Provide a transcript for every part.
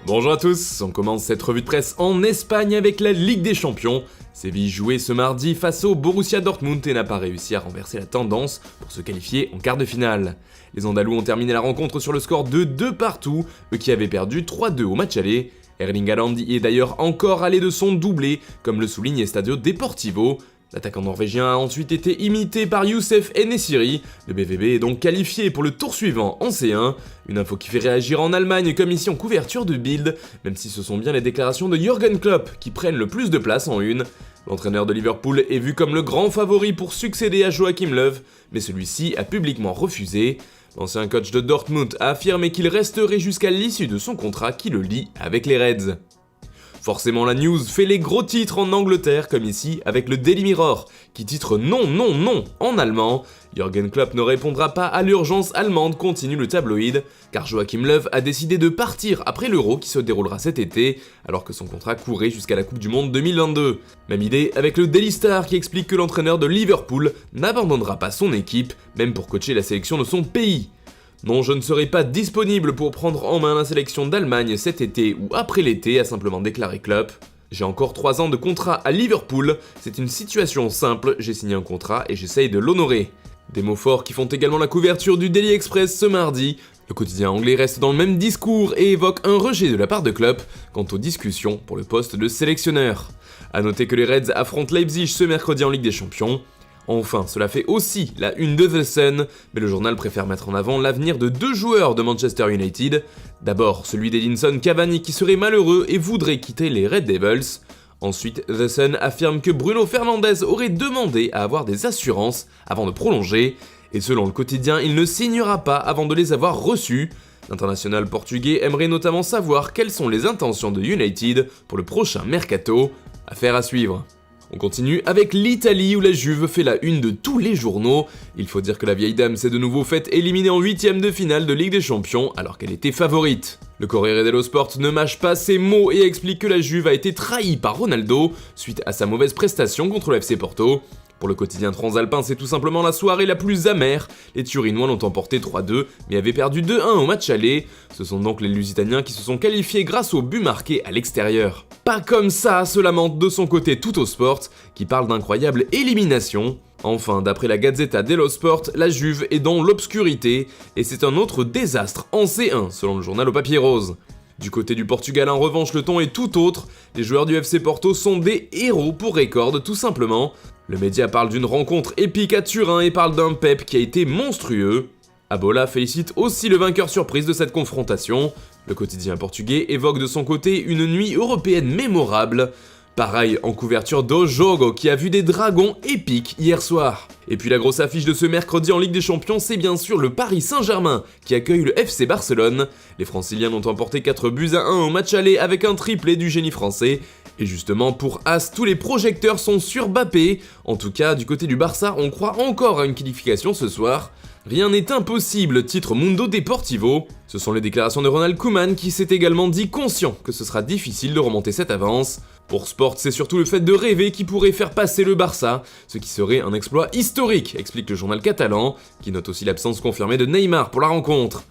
Bonjour à tous, on commence cette revue de presse en Espagne avec la Ligue des Champions. Séville jouait ce mardi face au Borussia Dortmund et n'a pas réussi à renverser la tendance pour se qualifier en quart de finale. Les Andalous ont terminé la rencontre sur le score de 2-2, eux qui avaient perdu 3-2 au match aller. Erling Haaland y est d'ailleurs encore allé de son doublé, comme le souligne Estadio Deportivo. L'attaquant norvégien a ensuite été imité par Youssef En-Nesyri. Le BVB est donc qualifié pour le tour suivant en C1. Une info qui fait réagir en Allemagne comme ici en couverture de Bild, même si ce sont bien les déclarations de Jürgen Klopp qui prennent le plus de place en une. L'entraîneur de Liverpool est vu comme le grand favori pour succéder à Joachim Löw, mais celui-ci a publiquement refusé. L'ancien coach de Dortmund a affirmé qu'il resterait jusqu'à l'issue de son contrat qui le lie avec les Reds. Forcément la news fait les gros titres en Angleterre comme ici avec le Daily Mirror qui titre non non non en allemand. Jürgen Klopp ne répondra pas à l'urgence allemande, continue le tabloïd, car Joachim Löw a décidé de partir après l'Euro qui se déroulera cet été, alors que son contrat courait jusqu'à la Coupe du Monde 2022. Même idée avec le Daily Star qui explique que l'entraîneur de Liverpool n'abandonnera pas son équipe, même pour coacher la sélection de son pays. Non, je ne serai pas disponible pour prendre en main la sélection d'Allemagne cet été ou après l'été, a simplement déclaré Klopp. J'ai encore 3 ans de contrat à Liverpool, c'est une situation simple, j'ai signé un contrat et j'essaye de l'honorer. Des mots forts qui font également la couverture du Daily Express ce mardi. Le quotidien anglais reste dans le même discours et évoque un rejet de la part de Klopp quant aux discussions pour le poste de sélectionneur. A noter que les Reds affrontent Leipzig ce mercredi en Ligue des Champions. Enfin, cela fait aussi la une de The Sun, mais le journal préfère mettre en avant l'avenir de 2 joueurs de Manchester United. D'abord, celui d'Edinson Cavani qui serait malheureux et voudrait quitter les Red Devils. Ensuite, The Sun affirme que Bruno Fernandes aurait demandé à avoir des assurances avant de prolonger, et selon le quotidien, il ne signera pas avant de les avoir reçues. L'international portugais aimerait notamment savoir quelles sont les intentions de United pour le prochain mercato. Affaire à suivre. On continue avec l'Italie où la Juve fait la une de tous les journaux. Il faut dire que la vieille dame s'est de nouveau faite éliminer en 8ème de finale de Ligue des Champions alors qu'elle était favorite. Le Corriere dello Sport ne mâche pas ses mots et explique que la Juve a été trahie par Ronaldo suite à sa mauvaise prestation contre le FC Porto. Pour le quotidien transalpin, c'est tout simplement la soirée la plus amère. Les Turinois l'ont emporté 3-2, mais avaient perdu 2-1 au match aller. Ce sont donc les Lusitaniens qui se sont qualifiés grâce au but marqué à l'extérieur. Pas comme ça, se lamente de son côté Tuttosport, qui parle d'incroyable élimination. Enfin, d'après la Gazzetta dello Sport, la Juve est dans l'obscurité, et c'est un autre désastre en C1, selon le journal au papier rose. Du côté du Portugal, en revanche, le ton est tout autre. Les joueurs du FC Porto sont des héros pour record, tout simplement. Le média parle d'une rencontre épique à Turin et parle d'un Pep qui a été monstrueux. Abola félicite aussi le vainqueur surprise de cette confrontation. Le quotidien portugais évoque de son côté une nuit européenne mémorable. Pareil en couverture do Jogo qui a vu des dragons épiques hier soir. Et puis la grosse affiche de ce mercredi en Ligue des Champions, c'est bien sûr le Paris Saint-Germain qui accueille le FC Barcelone. Les Franciliens ont emporté 4-1 au match aller avec un triplé du génie français. Et justement pour As, tous les projecteurs sont sur Mbappé. En tout cas, du côté du Barça, on croit encore à une qualification ce soir. Rien n'est impossible, titre Mundo Deportivo. Ce sont les déclarations de Ronald Koeman qui s'est également dit conscient que ce sera difficile de remonter cette avance. Pour Sport, c'est surtout le fait de rêver qui pourrait faire passer le Barça, ce qui serait un exploit historique, explique le journal catalan, qui note aussi l'absence confirmée de Neymar pour la rencontre.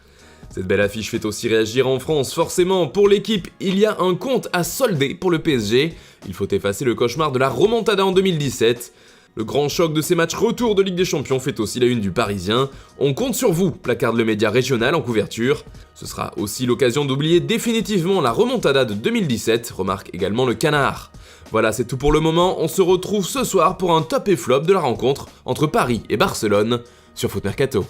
Cette belle affiche fait aussi réagir en France, forcément. Pour l'équipe, il y a un compte à solder pour le PSG. Il faut effacer le cauchemar de la remontada en 2017. Le grand choc de ces matchs retour de Ligue des Champions fait aussi la une du Parisien. On compte sur vous, placarde le média régional en couverture. Ce sera aussi l'occasion d'oublier définitivement la remontada de 2017, remarque également le Canard. Voilà, c'est tout pour le moment. On se retrouve ce soir pour un top et flop de la rencontre entre Paris et Barcelone sur Foot Mercato.